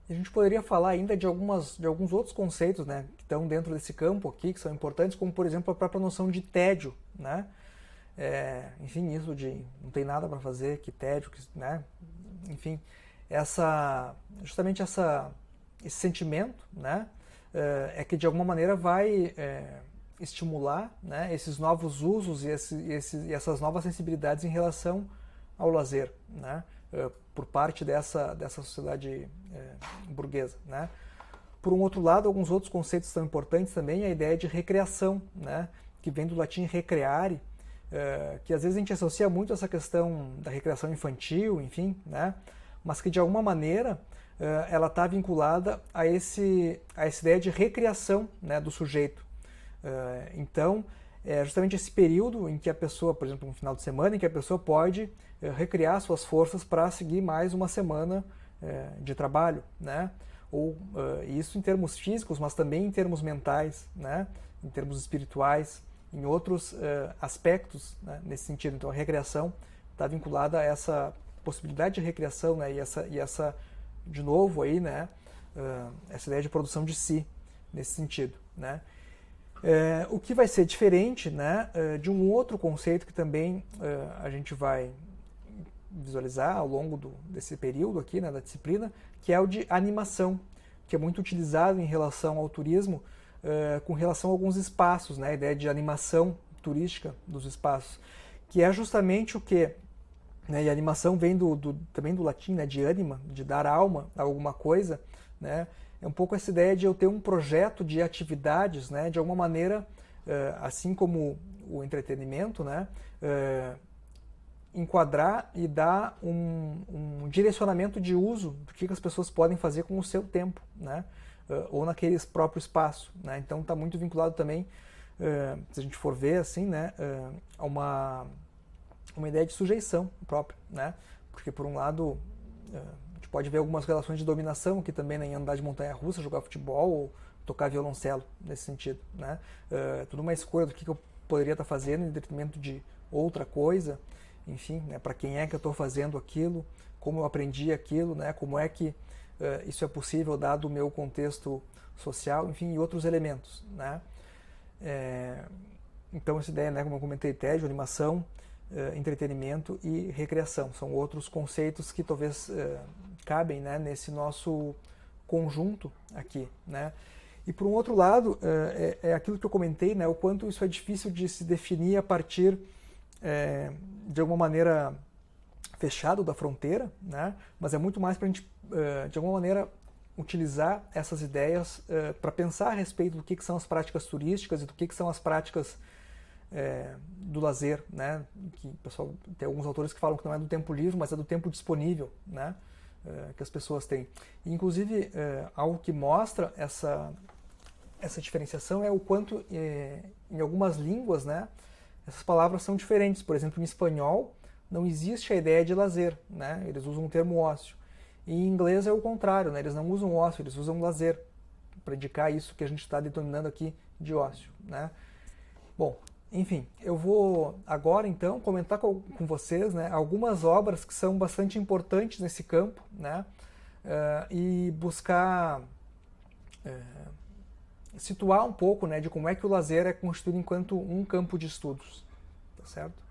E a gente poderia falar ainda de alguns outros conceitos, né, que estão dentro desse campo aqui, que são importantes, como, por exemplo, a própria noção de tédio, né? Enfim, isso de não tem nada para fazer, que tédio, né? Enfim, justamente esse sentimento, né, que de alguma maneira vai estimular, né, esses novos usos e essas novas sensibilidades em relação ao lazer, né, por parte dessa sociedade burguesa, né. Por um outro lado, alguns outros conceitos são importantes também, a ideia de recreação, né, que vem do latim recreare, que às vezes a gente associa muito essa questão da recreação infantil, enfim, né, mas que de alguma maneira ela está vinculada a essa ideia de recriação, né, do sujeito. Então, é justamente esse período em que a pessoa, por exemplo, um final de semana, em que a pessoa pode recriar suas forças para seguir mais uma semana de trabalho, né? Ou isso em termos físicos, mas também em termos mentais, né? Em termos espirituais, em outros aspectos, né? Nesse sentido. Então, a recreação está vinculada a essa possibilidade de recriação, né? E essa de novo aí, né? Essa ideia de produção de si nesse sentido, né? O que vai ser diferente, né, de um outro conceito que também a gente vai visualizar ao longo desse período aqui, né, da disciplina, que é o de animação, que é muito utilizado em relação ao turismo, com relação a alguns espaços, né, a ideia de animação turística dos espaços, que é justamente o que, né, e a animação vem também do latim, né, de anima, de dar alma a alguma coisa, né, é um pouco essa ideia de eu ter um projeto de atividades, né, de alguma maneira, assim como o entretenimento, né, enquadrar e dar um direcionamento de uso do que as pessoas podem fazer com o seu tempo, né, ou naquele próprio espaço, né. Então está muito vinculado também, se a gente for ver assim, né, a uma ideia de sujeição própria, né, porque por um lado a gente pode ver algumas relações de dominação aqui também, né, em andar de montanha-russa, jogar futebol ou tocar violoncelo nesse sentido, né, tudo uma escolha do que eu poderia estar fazendo em detrimento de outra coisa, enfim, né, para quem é que eu estou fazendo aquilo, como eu aprendi aquilo, né, como é que isso é possível dado o meu contexto social, enfim, e outros elementos, né. Então essa ideia, né, como eu comentei, tédio, animação, entretenimento e recreação, são outros conceitos que talvez cabem, né, nesse nosso conjunto aqui, né. E por um outro lado, é aquilo que eu comentei, né, o quanto isso é difícil de se definir a partir de alguma maneira fechado da fronteira, né, mas é muito mais para a gente, de alguma maneira, utilizar essas ideias para pensar a respeito do que são as práticas turísticas e do que são as práticas do lazer, né, que o pessoal, tem alguns autores que falam que não é do tempo livre, mas é do tempo disponível, né, que as pessoas têm. E, inclusive, algo que mostra essa diferenciação é o quanto, em algumas línguas, né, essas palavras são diferentes. Por exemplo, em espanhol não existe a ideia de lazer, né, eles usam o termo ócio. E em inglês é o contrário, né, eles não usam ócio, eles usam lazer, para indicar isso que a gente está denominando aqui de ócio, né. Bom, enfim, eu vou agora então comentar com vocês, né, algumas obras que são bastante importantes nesse campo, né, e buscar situar um pouco, né, de como é que o lazer é constituído enquanto um campo de estudos, tá certo?